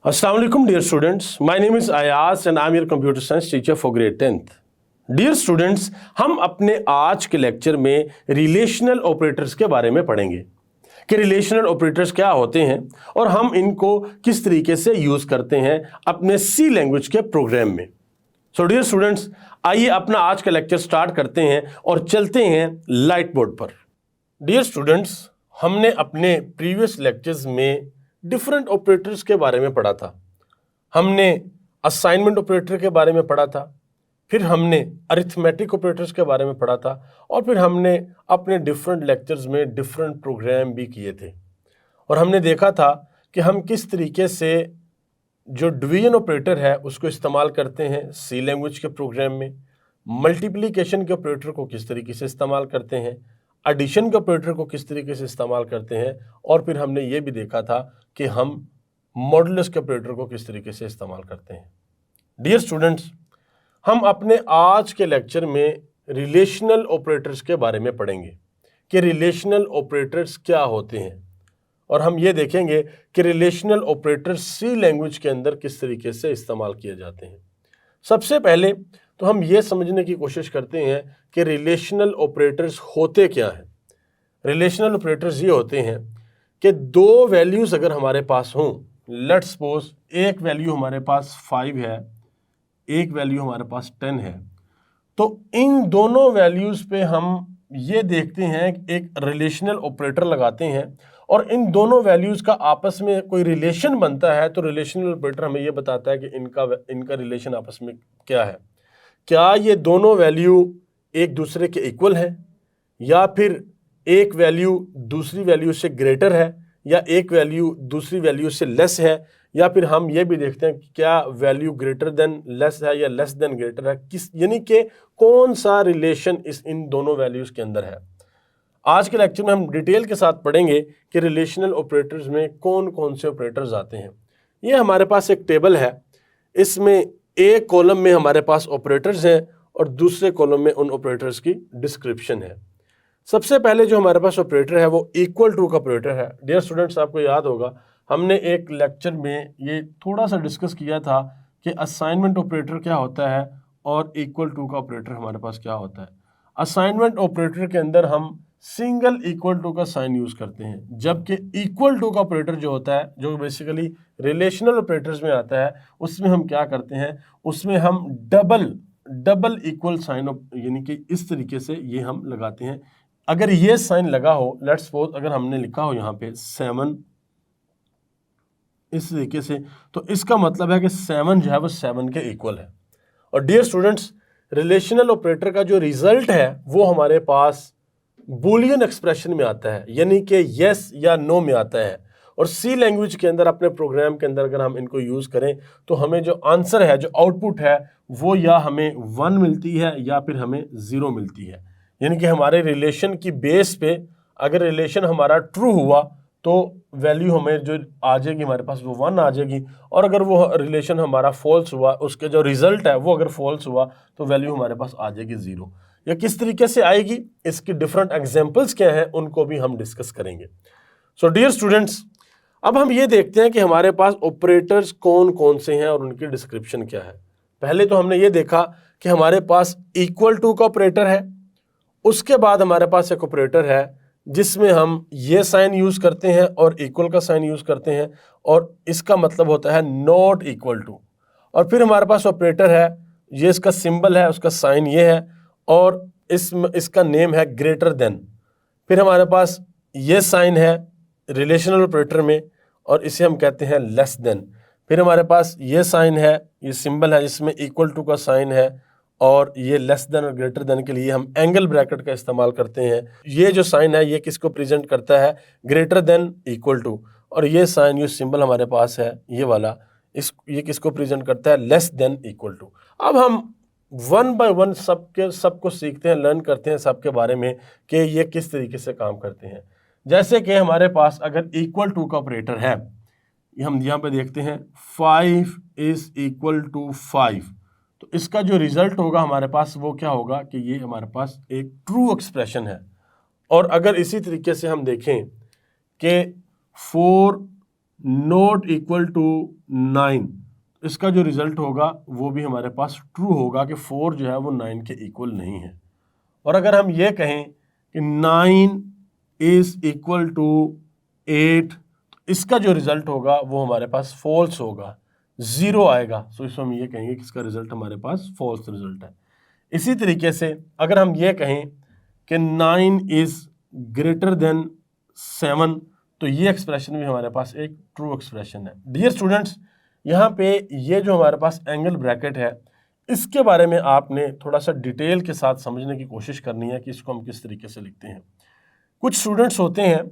Assalamu alaikum dear students. My name is Ayaz and I'm your computer science teacher for grade 10th. Dear students, हम अपने आज के lecture में relational operators के बारे में पढ़ेंगे कि रिलेशनल ऑपरेटर्स क्या होते हैं और हम इनको किस तरीके से यूज करते हैं अपने सी लैंग्वेज के प्रोग्राम में। सो डियर स्टूडेंट्स, आइए अपना आज का लेक्चर स्टार्ट करते हैं और चलते हैं लाइट बोर्ड पर। डियर स्टूडेंट्स, हमने अपने प्रीवियस लेक्चर्स में डिफरेंट ऑपरेटर्स के बारे में पढ़ा था। हमने असाइनमेंट ऑपरेटर के बारे में पढ़ा था, फिर हमने अरिथमेटिक ऑपरेटर्स के बारे में पढ़ा था और फिर हमने अपने डिफरेंट लेक्चर्स में डिफरेंट प्रोग्राम भी किए थे। और हमने देखा था कि हम किस तरीके से जो डिवीजन ऑपरेटर है उसको इस्तेमाल करते हैं सी लैंग्वेज के प्रोग्राम में, मल्टीप्लिकेशन के ऑपरेटर को किस तरीके से इस्तेमाल करते हैं, एडिशन के ऑपरेटर को किस तरीके से इस्तेमाल करते हैं, और फिर हमने ये भी देखा था कि हम मॉडुलस के ऑपरेटर को किस तरीके से इस्तेमाल करते हैं। डियर स्टूडेंट्स, हम अपने आज के लेक्चर में रिलेशनल ऑपरेटर्स के बारे में पढ़ेंगे कि रिलेशनल ऑपरेटर्स क्या होते हैं, और हम ये देखेंगे कि रिलेशनल ऑपरेटर्स सी लैंग्वेज के अंदर किस तरीके से इस्तेमाल किए जाते हैं। सबसे पहले तो हम ये समझने की कोशिश करते हैं कि रिलेशनल ऑपरेटर्स होते क्या हैं। रिलेशनल ऑपरेटर्स ये होते हैं कि दो वैल्यूज़ अगर हमारे पास हों, लेट्स सपोज एक वैल्यू हमारे पास 5 है, एक वैल्यू हमारे पास 10 है, तो इन दोनों वैल्यूज़ पे हम ये देखते हैं एक रिलेशनल ऑपरेटर लगाते हैं और इन दोनों वैल्यूज़ का आपस में कोई रिलेशन बनता है, तो रिलेशनल ऑपरेटर हमें ये बताता है कि इनका रिलेशन आपस में क्या है। क्या ये दोनों वैल्यू एक दूसरे के इक्वल है, या फिर एक वैल्यू दूसरी वैल्यू से ग्रेटर है, या एक वैल्यू दूसरी वैल्यू से लेस है, या फिर हम ये भी देखते हैं कि क्या वैल्यू ग्रेटर देन लेस है या लेस देन ग्रेटर है, यानी कि कौन सा रिलेशन इन दोनों वैल्यूज़ के अंदर है। आज के लेक्चर में हम डिटेल के साथ पढ़ेंगे कि रिलेशनल ऑपरेटर्स में कौन कौन से ऑपरेटर्स आते हैं। ये हमारे पास एक टेबल है, इसमें एक कॉलम में हमारे पास ऑपरेटर्स हैं और दूसरे कॉलम में उन ऑपरेटर्स की डिस्क्रिप्शन है। सबसे पहले जो हमारे पास ऑपरेटर है वो इक्वल टू का ऑपरेटर है। डियर स्टूडेंट्स, आपको याद होगा हमने एक लेक्चर में ये थोड़ा सा डिस्कस किया था कि असाइनमेंट ऑपरेटर क्या होता है और इक्वल टू का ऑपरेटर हमारे पास क्या होता है। असाइनमेंट ऑपरेटर के अंदर हम सिंगल इक्वल टू का साइन यूज करते हैं, जबकि इक्वल टू का ऑपरेटर जो होता है, जो बेसिकली रिलेशनल ऑपरेटर्स में आता है, उसमें हम क्या करते हैं, उसमें हम डबल इक्वल साइन, यानी कि इस तरीके से ये हम लगाते हैं। अगर ये साइन लगा हो, लेट्स सपोज अगर हमने लिखा हो यहाँ पे 7 इस तरीके से, तो इसका मतलब है कि 7 जो है वो 7 के इक्वल है। और डियर स्टूडेंट्स, रिलेशनल ऑपरेटर का जो रिजल्ट है वो हमारे पास बूलियन एक्सप्रेशन में आता है, यानी कि यस या नो में आता है। और सी लैंग्वेज के अंदर अपने प्रोग्राम के अंदर अगर हम इनको यूज करें तो हमें जो आंसर है, जो आउटपुट है, वो या हमें 1 मिलती है या फिर हमें 0 मिलती है। यानी कि हमारे रिलेशन की बेस पे अगर रिलेशन हमारा ट्रू हुआ तो वैल्यू हमें जो आ जाएगी हमारे पास वो 1 आ जाएगी, और अगर वो रिलेशन हमारा फॉल्स हुआ, उसके जो रिजल्ट है वो अगर फॉल्स हुआ तो वैल्यू हमारे पास आ जाएगी 0। या किस तरीके से आएगी, इसकी डिफरेंट एग्जांपल्स क्या हैं उनको भी हम डिस्कस करेंगे। सो डियर स्टूडेंट्स, अब हम ये देखते हैं कि हमारे पास ऑपरेटर्स कौन कौन से हैं और उनकी डिस्क्रिप्शन क्या है। पहले तो हमने ये देखा कि हमारे पास इक्वल टू का ऑपरेटर है, उसके बाद हमारे पास एक ऑपरेटर है जिसमें हम ये साइन यूज करते हैं और इक्वल का साइन यूज करते हैं, और इसका मतलब होता है नॉट इक्वल टू। और फिर हमारे पास ऑपरेटर है, ये इसका सिंबल है, उसका साइन ये है, और इसका नेम है ग्रेटर देन। फिर हमारे पास ये साइन है रिलेशनल ऑपरेटर में और इसे हम कहते हैं लेस देन। फिर हमारे पास ये साइन है, ये सिंबल है जिसमें इक्वल टू का साइन है, और ये लेस देन और ग्रेटर देन के लिए हम एंगल ब्रैकेट का इस्तेमाल करते हैं। ये जो साइन है ये किसको प्रेजेंट करता है, ग्रेटर देन इक्वल टू, और ये साइन, ये सिंबल हमारे पास है ये वाला, ये किसको प्रेजेंट करता है, लेस देन इक्वल टू। अब हम 1 बाय 1 सबको सीखते हैं, लर्न करते हैं सबके बारे में कि ये किस तरीके से काम करते हैं। जैसे कि हमारे पास अगर इक्वल टू का ऑपरेटर है, हम यहाँ पे देखते हैं 5 इज इक्वल टू 5, तो इसका जो रिजल्ट होगा हमारे पास वो क्या होगा कि ये हमारे पास एक ट्रू एक्सप्रेशन है। और अगर इसी तरीके से हम देखें कि 4 नॉट इक्वल टू 9, इसका जो रिजल्ट होगा वो भी हमारे पास ट्रू होगा कि 4 जो है वो 9 के इक्वल नहीं है। और अगर हम ये कहें कि 9 इज इक्वल टू 8, इसका जो रिजल्ट होगा वो हमारे पास फॉल्स होगा, 0 आएगा। सो इसमें हम ये कहेंगे कि इसका रिजल्ट हमारे पास फॉल्स रिजल्ट है। इसी तरीके से अगर हम ये कहें कि 9 इज ग्रेटर देन 7, तो ये एक्सप्रेशन भी हमारे पास एक ट्रू एक्सप्रेशन है। डियर स्टूडेंट्स, यहाँ पे ये जो हमारे पास एंगल ब्रैकेट है, इसके बारे में आपने थोड़ा सा डिटेल के साथ समझने की कोशिश करनी है कि इसको हम किस तरीके से लिखते हैं। कुछ स्टूडेंट्स होते हैं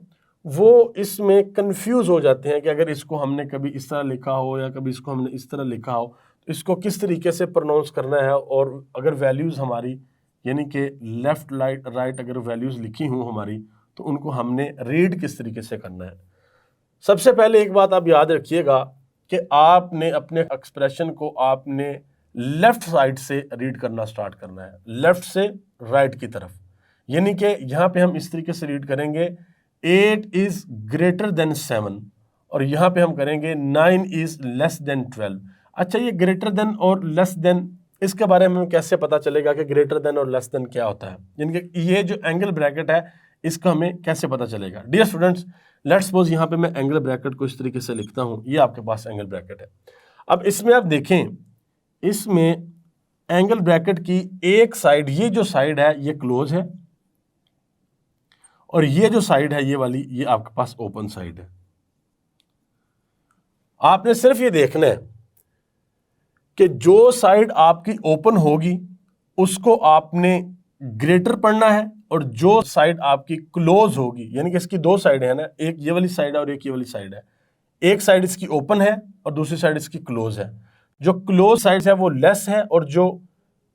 वो इसमें कंफ्यूज हो जाते हैं कि अगर इसको हमने कभी इस तरह लिखा हो या कभी इसको हमने इस तरह लिखा हो तो इसको किस तरीके से प्रोनाउंस करना है, और अगर वैल्यूज़ हमारी यानी कि लेफ़्ट राइट अगर वैल्यूज़ लिखी हों हमारी तो उनको हमने रीड किस तरीके से करना है। सबसे पहले एक बात आप याद रखिएगा कि आपने अपने एक्सप्रेशन को आपने लेफ़्ट साइड से रीड करना स्टार्ट करना है, लेफ़्ट से राइट की तरफ। यानी कि यहाँ पे हम इस तरीके से रीड करेंगे 8 इज़ ग्रेटर देन 7, और यहाँ पे हम करेंगे 9 इज़ लेस देन 12। अच्छा, ये ग्रेटर देन और लेस देन, इसके बारे में कैसे पता चलेगा कि ग्रेटर देन और लेस देन क्या होता है, यानी कि ये जो एंगल ब्रैकेट है इसका हमें कैसे पता चलेगा। डियर स्टूडेंट्स, लेट्स सपोज यहाँ पे मैं एंगल ब्रैकेट को इस तरीके से लिखता हूँ, ये आपके पास एंगल ब्रैकेट है। अब इसमें आप देखें, इसमें एंगल ब्रैकेट की एक साइड, ये जो साइड है ये क्लोज है, और ये जो साइड है ये वाली, ये आपके पास ओपन साइड है। आपने सिर्फ ये देखना है कि जो साइड आपकी ओपन होगी उसको आपने ग्रेटर पढ़ना है, और जो साइड आपकी क्लोज होगी, यानी कि इसकी दो साइड है ना, एक ये वाली साइड है और एक ये वाली साइड है, एक साइड इसकी ओपन है और दूसरी साइड इसकी क्लोज है। जो क्लोज साइड है वो लेस है और जो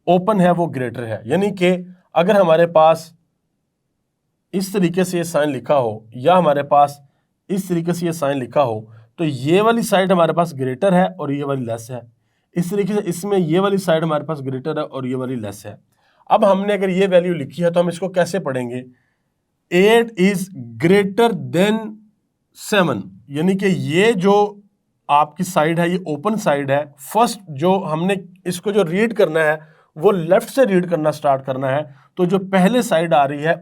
ओपन है वो ग्रेटर है। यानी कि अगर हमारे पास इस तरीके से ये साइन लिखा हो या हमारे पास इस तरीके से ये साइन लिखा हो तो ये वाली साइड हमारे पास ग्रेटर है और ये वाली लेस है। इस तरीके से इसमें ये वाली साइड हमारे पास ग्रेटर है और ये वाली लेस है। अब हमने अगर ये वैल्यू लिखी है तो हम इसको कैसे पढ़ेंगे? 8 इज ग्रेटर देन 7, यानी कि ये जो आपकी साइड है ये ओपन साइड है। फर्स्ट जो हमने इसको जो रीड करना है वो लेफ्ट से रीड करना स्टार्ट करना है, तो जो पहले साइड आ रही है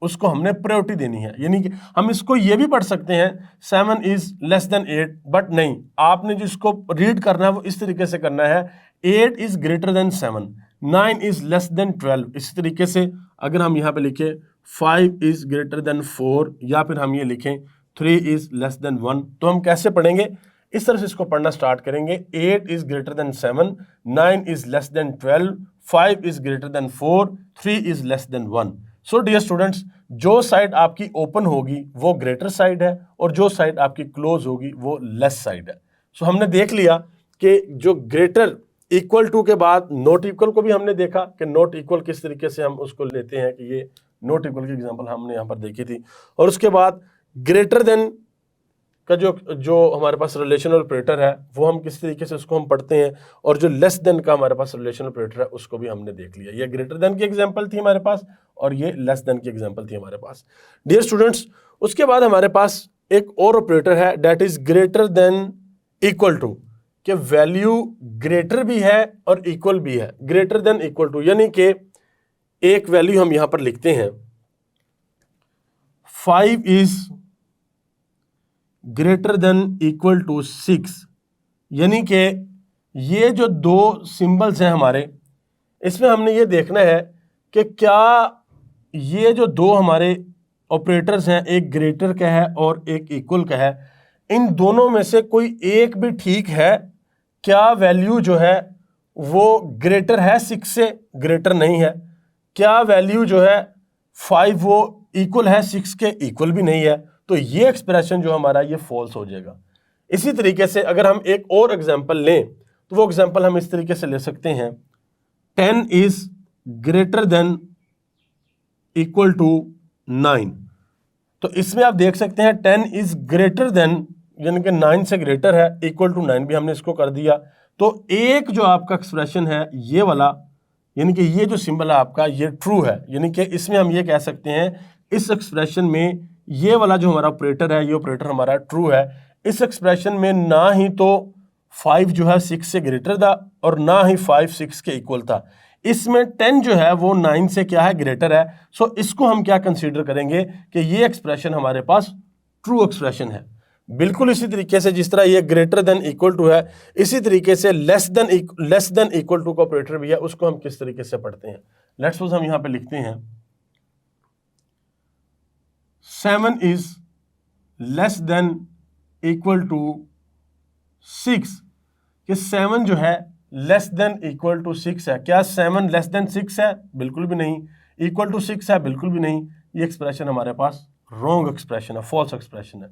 उसको हमने प्रायोरिटी देनी है। यानी कि हम इसको ये भी पढ़ सकते हैं 7 इज लेस देन 8, बट नहीं, आपने जिसको रीड करना है वो इस तरीके से करना है 8 is greater than 7, 9 is less than 12। इस तरीके से अगर हम यहाँ पे लिखें 5 इज ग्रेटर देन 4, या फिर हम ये लिखें 3 इज लेस देन 1, तो हम कैसे पढ़ेंगे? इस तरह से इसको पढ़ना स्टार्ट करेंगे। 8 is greater than 7, 9 is less than 12, 5 is greater than 4, 3 is less than 1। So dear students, जो साइड आपकी ओपन होगी वो ग्रेटर साइड है और जो साइड आपकी क्लोज होगी वो लेस साइड है। सो हमने देख लिया कि जो ग्रेटर इक्वल टू के बाद नॉट इक्वल को भी हमने देखा कि नॉट इक्वल किस तरीके से हम उसको लेते हैं, कि ये नॉट इक्वल की एग्जांपल हमने यहाँ पर देखी थी। और उसके बाद ग्रेटर देन का जो हमारे पास रिलेशनल ऑपरेटर है वो हम किस तरीके से उसको हम पढ़ते हैं, और जो लेस देन का हमारे पास रिलेशनल ऑपरेटर है उसको भी हमने देख लिया। ये ग्रेटर देन की एग्जांपल थी हमारे पास और ये लेस देन की एग्जांपल थी हमारे पास। डियर स्टूडेंट्स, उसके बाद हमारे पास एक और ऑपरेटर है that is greater than equal to, कि वैल्यू ग्रेटर भी है और इक्वल भी है। ग्रेटर देन इक्वल टू यानी कि एक वैल्यू हम यहां पर लिखते हैं 5 is greater than equal to 6, यानी कि ये जो दो सिंबल्स हैं हमारे, इसमें हमने ये देखना है कि क्या ये जो दो हमारे ऑपरेटर्स हैं, एक ग्रेटर का है और एक इक्वल का है, इन दोनों में से कोई एक भी ठीक है? क्या वैल्यू जो है वो ग्रेटर है 6 से? ग्रेटर नहीं है। क्या वैल्यू जो है 5 वो इक्वल है 6 के? इक्वल भी नहीं है। तो ये एक्सप्रेशन जो हमारा ये फॉल्स हो जाएगा। इसी तरीके से अगर हम एक और एग्जांपल लें तो वो एग्जांपल हम इस तरीके से ले सकते हैं 10 is greater than equal to 9। तो इसमें आप देख सकते हैं 10 इज ग्रेटर देन यानी कि 9 से ग्रेटर है, इक्वल टू 9 भी हमने इसको कर दिया। तो एक जो आपका एक्सप्रेशन है ये वाला, यानी कि ये जो सिंबल है आपका ये ट्रू है, यानी कि इसमें हम ये कह सकते हैं इस एक्सप्रेशन में ये वाला जो हमारा ऑपरेटर है ये ऑपरेटर हमारा ट्रू है। इस एक्सप्रेशन में ना ही तो 5 जो है 6 से ग्रेटर था और ना ही 5 6 के इक्वल था। इसमें 10 जो है वो 9 से क्या है, ग्रेटर है। सो इसको हम क्या कंसीडर करेंगे कि ये एक्सप्रेशन हमारे पास ट्रू एक्सप्रेशन है। बिल्कुल इसी तरीके से जिस तरह ये ग्रेटर देन इक्वल टू है, इसी तरीके से लेस देन इक्वल टू का ऑपरेटर भी है, उसको हम किस तरीके से पढ़ते हैं। लेट्स सपोज हम यहां पे लिखते हैं 7 is less than equal to 6, कि 7 जो है लेस देन इक्वल टू 6 है। क्या 7 लेस देन 6 है? बिल्कुल भी नहीं। इक्वल टू 6 है? बिल्कुल भी नहीं। ये एक्सप्रेशन हमारे पास रॉन्ग एक्सप्रेशन है, फॉल्स एक्सप्रेशन है।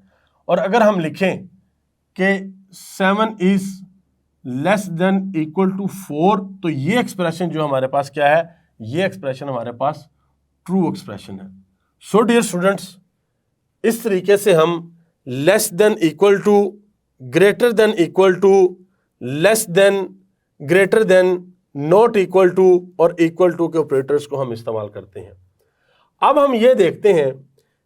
और अगर हम लिखें कि 7 is less than equal to 4, तो ये एक्सप्रेशन जो हमारे पास क्या है, ये एक्सप्रेशन हमारे पास ट्रू एक्सप्रेशन है। सो डियर स्टूडेंट्स, इस तरीके से हम less than equal to, greater than equal to, less than, greater than, not equal to और इक्वल टू के ऑपरेटर्स को हम इस्तेमाल करते हैं। अब हम ये देखते हैं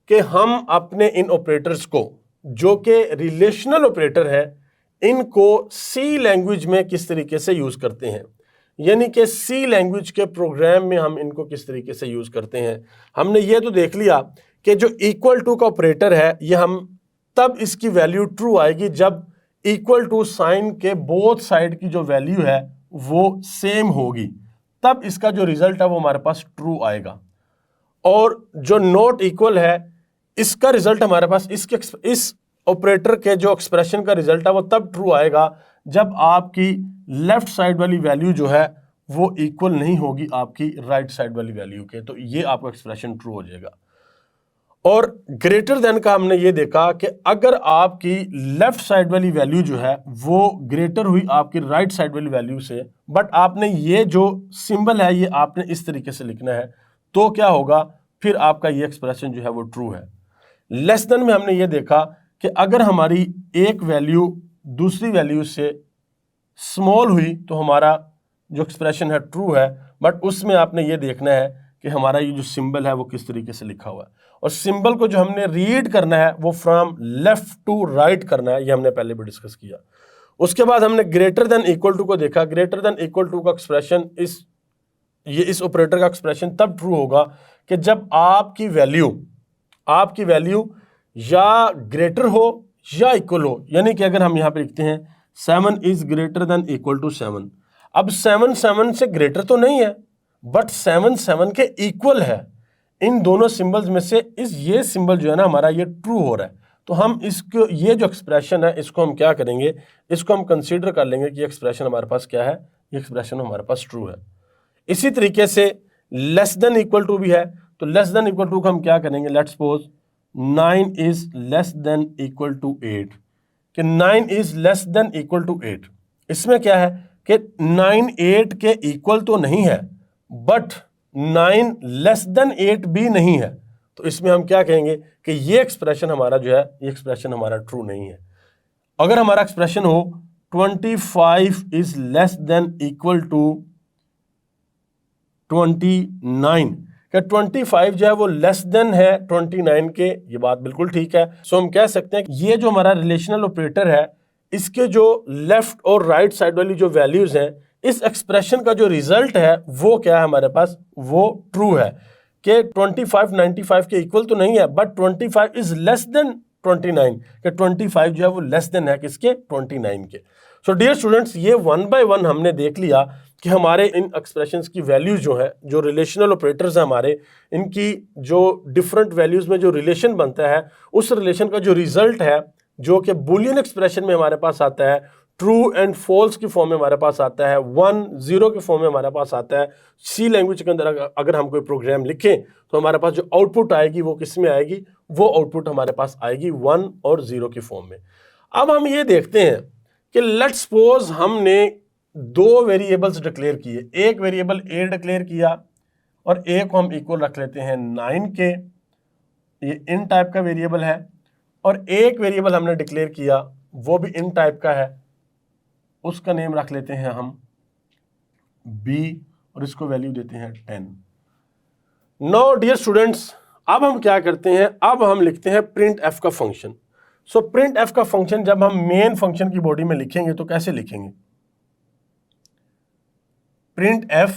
कि हम अपने इन ऑपरेटर्स को, जो कि रिलेशनल ऑपरेटर है, इनको सी लैंग्वेज में किस तरीके से यूज करते हैं, यानी कि सी लैंग्वेज के प्रोग्राम में हम इनको किस तरीके से यूज करते हैं। हमने ये तो देख लिया कि जो इक्वल टू का ऑपरेटर है, ये हम तब इसकी वैल्यू ट्रू आएगी जब इक्वल टू साइन के बोथ साइड की जो वैल्यू है वो सेम होगी, तब इसका जो रिजल्ट है वो हमारे पास ट्रू आएगा। और जो नॉट इक्वल है, इसका रिजल्ट हमारे पास इस ऑपरेटर के जो एक्सप्रेशन का रिजल्ट है वो तब ट्रू आएगा जब आपकी लेफ्ट साइड वाली वैल्यू जो है वो इक्वल नहीं होगी आपकी राइट साइड वाली वैल्यू के, तो ये आपका एक्सप्रेशन ट्रू हो जाएगा। और ग्रेटर देन का हमने ये देखा कि अगर आपकी लेफ्ट साइड वाली वैल्यू जो है वो ग्रेटर हुई आपकी राइट साइड वाली वैल्यू से, बट आपने ये जो सिंबल है ये आपने इस तरीके से लिखना है, तो क्या होगा, फिर आपका ये एक्सप्रेशन जो है वो ट्रू है। लेस देन में हमने ये देखा कि अगर हमारी एक वैल्यू दूसरी वैल्यू से स्मॉल हुई तो हमारा जो एक्सप्रेशन है ट्रू है, बट उसमें आपने ये देखना है कि हमारा ये जो सिंबल है वो किस तरीके से लिखा हुआ है। और सिंबल को जो हमने रीड करना है वो फ्रॉम लेफ्ट टू राइट करना है, ये हमने पहले भी डिस्कस किया। उसके बाद हमने ग्रेटर देन इक्वल टू को देखा। ग्रेटर देन इक्वल टू का एक्सप्रेशन इस ऑपरेटर का एक्सप्रेशन तब ट्रू होगा कि जब आपकी वैल्यू या ग्रेटर हो या इक्वल हो, यानी कि अगर हम यहां पे लिखते हैं 7 is greater than equal to 7, अब 7 7 से ग्रेटर तो नहीं है, बट 7 7 के इक्वल है। इन दोनों सिंबल्स में से ये सिंबल जो है ना हमारा, ये ट्रू हो रहा है, तो हम इसको, ये जो एक्सप्रेशन है इसको हम क्या करेंगे, इसको हम कंसीडर कर लेंगे कि एक्सप्रेशन हमारे पास क्या है, ये एक्सप्रेशन हमारे पास ट्रू है। इसी तरीके से लेस देन इक्वल टू भी है, तो लेस देन इक्वल टू को हम क्या करेंगे, let's suppose 9 is less than equal to 8, कि 9 is less than equal to 8। इसमें क्या है कि 9 8 के इक्वल तो नहीं है, बट 9 लेस देन 8 भी नहीं है, तो इसमें हम क्या कहेंगे कि ये एक्सप्रेशन हमारा जो है, ये एक्सप्रेशन हमारा ट्रू नहीं है। अगर हमारा एक्सप्रेशन हो 25 is less than equal to 29, क्या 25 जो है वो लेस देन है 29 के, ये बात बिल्कुल ठीक है। सो हम कह सकते हैं कि ये जो हमारा रिलेशनल ऑपरेटर है, इसके जो लेफ्ट और राइट साइड वाली जो वैल्यूज हैं, इस एक्सप्रेशन का जो रिजल्ट है वो क्या है हमारे पास, वो ट्रू है कि 25 95 के इक्वल तो नहीं है, बट 25 इज लेस देन 29, कि 25 जो है वो लेस देन है किसके, 29 के। सो डियर स्टूडेंट्स, ये वन बाय वन हमने देख लिया कि हमारे इन एक्सप्रेशंस की वैल्यूज जो है, जो रिलेशनल ऑपरेटर्स हैं हमारे, इनकी जो डिफरेंट वैल्यूज में जो रिलेशन बनता है, उस रिलेशन का जो रिजल्ट है, जो कि बुलियन एक्सप्रेशन में हमारे पास आता है, ट्रू एंड फॉल्स की फॉर्म में हमारे पास आता है, 1 0 के फॉर्म में हमारे पास आता है। सी लैंग्वेज के अंदर अगर हम कोई प्रोग्राम लिखें तो हमारे पास जो आउटपुट आएगी वो किस में आएगी, वो आउटपुट हमारे पास आएगी 1 और 0 की फॉर्म में। अब हम ये देखते हैं कि लेट्स सपोज हमने 2 वेरिएबल्स डिक्लेयर किए, एक वेरिएबल ए डिक्लेयर किया और ए को हम इक्वल रख लेते हैं 9 के, ये इन टाइप का वेरिएबल है, और एक वेरिएबल हमने डिक्लेयर किया वो भी इन टाइप का है, उसका नेम रख लेते हैं हम b और इसको वैल्यू देते हैं 10। नाउ डियर स्टूडेंट्स, अब हम क्या करते हैं, अब हम लिखते हैं प्रिंट एफ का फंक्शन। सो प्रिंट एफ का फंक्शन जब हम मेन फंक्शन की बॉडी में लिखेंगे तो कैसे लिखेंगे? प्रिंट एफ,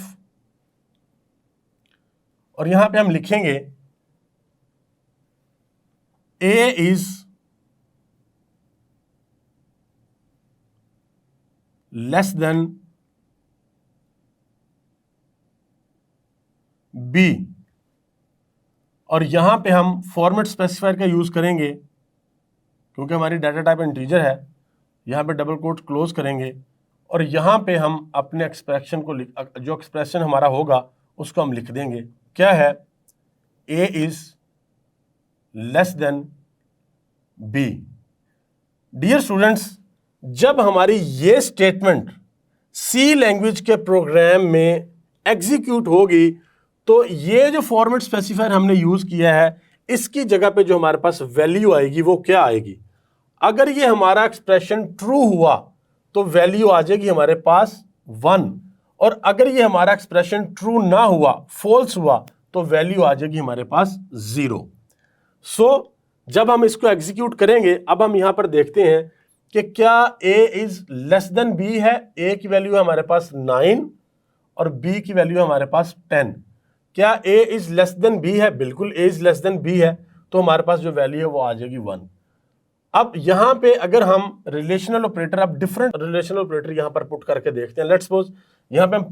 और यहां पे हम लिखेंगे ए इज लेस देन बी, और यहां पे हम फॉर्मेट स्पेसिफायर का यूज करेंगे क्योंकि हमारी डाटा टाइप इंटीजर है। यहां पे डबल कोट क्लोज करेंगे और यहां पे हम अपने एक्सप्रेशन को जो एक्सप्रेशन हमारा होगा उसको हम लिख देंगे। क्या है? A is less than B. Dear students, जब हमारी ये स्टेटमेंट सी लैंग्वेज के प्रोग्राम में एग्जीक्यूट होगी तो ये जो फॉर्मेट स्पेसिफायर हमने यूज किया है इसकी जगह पे जो हमारे पास वैल्यू आएगी वो क्या आएगी? अगर ये हमारा एक्सप्रेशन ट्रू हुआ तो वैल्यू आ जाएगी हमारे पास 1, और अगर ये हमारा एक्सप्रेशन ट्रू ना हुआ, फॉल्स हुआ, तो वैल्यू आ जाएगी हमारे पास 0। सो जब हम इसको एग्जीक्यूट करेंगे, अब हम यहां पर देखते हैं कि क्या a is less then b है। a की वैल्यू है हमारे पास 9 और b की वैल्यू है हमारे पास 10। क्या a is less then b है? बिल्कुल a is less then b है, तो हमारे पास जो वैल्यू है वो आ जाएगी 1। अब यहां पे अगर हम रिलेशनल ऑपरेटर, अब डिफरेंट रिलेशनल ऑपरेटर यहां पर पुट करके देखते हैं। लेट्स सपोज यहां पे हम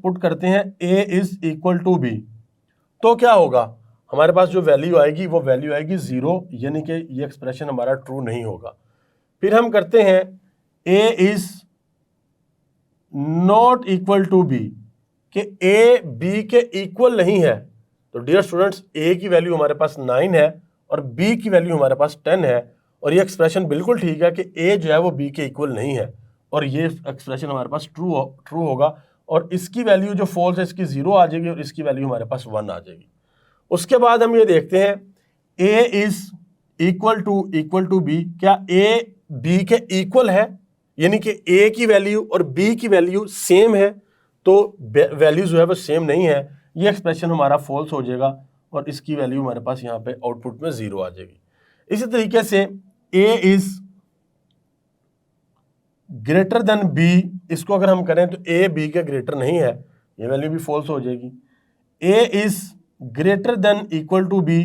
पुट करते हैं a is equal to b, तो क्या होगा? हमारे पास जो वैल्यू आएगी वो वैल्यू आएगी 0, यानी कि ये एक्सप्रेशन हमारा ट्रू नहीं होगा। फिर हम करते हैं a is not equal to b, कि a b के इक्वल नहीं है। तो डियर स्टूडेंट्स, a की वैल्यू हमारे पास 9 है और b की वैल्यू हमारे पास 10 है, और ये एक्सप्रेशन बिल्कुल ठीक है कि a जो है वो b के इक्वल नहीं है, और ये एक्सप्रेशन हमारे पास ट्रू होगा, और इसकी वैल्यू जो फॉल्स है इसकी 0 आ जाएगी और इसकी वैल्यू हमारे पास 1 आ जाएगी। उसके बाद हम ये देखते हैं a is equal to b, क्या a b के इक्वल है? यानी कि a की वैल्यू और b की वैल्यू सेम है, तो वैल्यू जो है वो सेम नहीं है, ये एक्सप्रेशन हमारा फॉल्स हो जाएगा और इसकी वैल्यू हमारे पास यहाँ पे आउटपुट में 0 आ जाएगी। इसी तरीके से a is greater then b, इसको अगर हम करें तो a b के ग्रेटर नहीं है, ये वैल्यू भी फॉल्स हो जाएगी। a is greater than equal to b,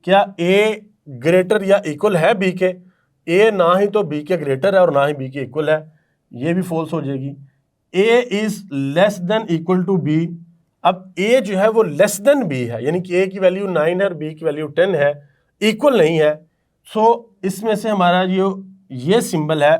क्या a ग्रेटर या इक्वल है b के? a ना ही तो b के ग्रेटर है और ना ही b के इक्वल है, ये भी फॉल्स हो जाएगी। a is less than equal to b, अब a जो है वो लेस देन b है, यानी कि a की वैल्यू 9 है और b की वैल्यू 10 है, इक्वल नहीं है। सो इसमें से हमारा जो ये सिंबल है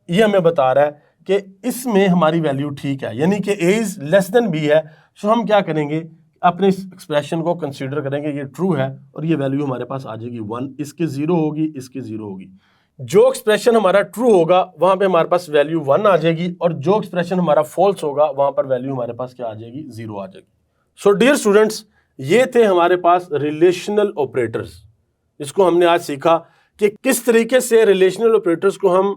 ये हमें बता रहा है कि इसमें हमारी वैल्यू ठीक है, यानी कि a is less then b है। सो हम क्या करेंगे? अपने इस एक्सप्रेशन को कंसीडर करेंगे, ये ट्रू है और ये वैल्यू हमारे पास आ जाएगी 1, इसकी 0 होगी, इसकी 0 होगी। जो एक्सप्रेशन हमारा ट्रू होगा वहां पे हमारे पास वैल्यू 1 आ जाएगी, और जो एक्सप्रेशन हमारा फॉल्स होगा वहां पर वैल्यू हमारे पास क्या आ जाएगी? 0 आ जाएगी। सो डियर स्टूडेंट्स, ये थे हमारे पास रिलेशनल ऑपरेटर्स, जिसको हमने आज सीखा कि किस तरीके से रिलेशनल ऑपरेटर्स को हम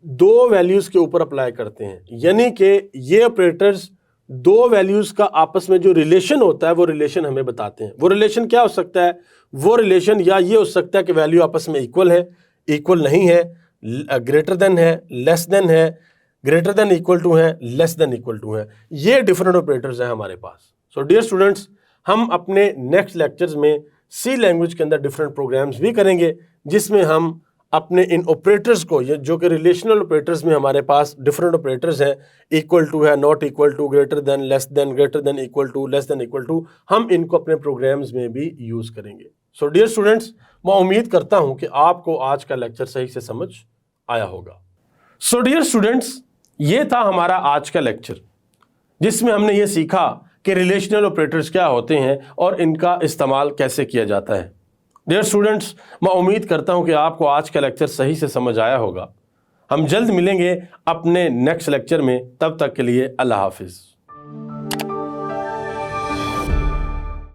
2 वैल्यूज के ऊपर अप्लाई करते हैं, यानी कि ये ऑपरेटर्स 2 वैल्यूज का आपस में जो रिलेशन होता है वो रिलेशन हमें बताते हैं। वो रिलेशन क्या हो सकता है? वो रिलेशन या ये हो सकता है कि वैल्यू आपस में इक्वल है, इक्वल नहीं है, ग्रेटर देन है, लेस देन है, ग्रेटर देन इक्वल टू है, लेस देन इक्वल टू है। ये डिफरेंट ऑपरेटर्स हैं हमारे पास। सो डियर स्टूडेंट्स, हम अपने नेक्स्ट लेक्चर्स में सी लैंग्वेज के अंदर डिफरेंट प्रोग्राम्स भी करेंगे, जिसमें हम अपने इन ऑपरेटर्स को, ये जो कि रिलेशनल ऑपरेटर्स में हमारे पास डिफरेंट ऑपरेटर्स हैं, इक्वल टू है, not equal to, greater than, less than, greater than equal to, less than equal to, हम इनको अपने प्रोग्राम्स में भी यूज करेंगे। सो डियर स्टूडेंट्स, मैं उम्मीद करता हूं कि आपको आज का लेक्चर सही से समझ आया होगा। सो डियर स्टूडेंट्स, ये था हमारा आज का लेक्चर, जिसमें हमने ये सीखा कि रिलेशनल ऑपरेटर्स क्या होते हैं और इनका इस्तेमाल कैसे किया जाता है। डियर स्टूडेंट्स, मैं उम्मीद करता हूं कि आपको आज का लेक्चर सही से समझ आया होगा। हम जल्द मिलेंगे अपने नेक्स्ट लेक्चर में, तब तक के लिए अल्लाह हाफिज़।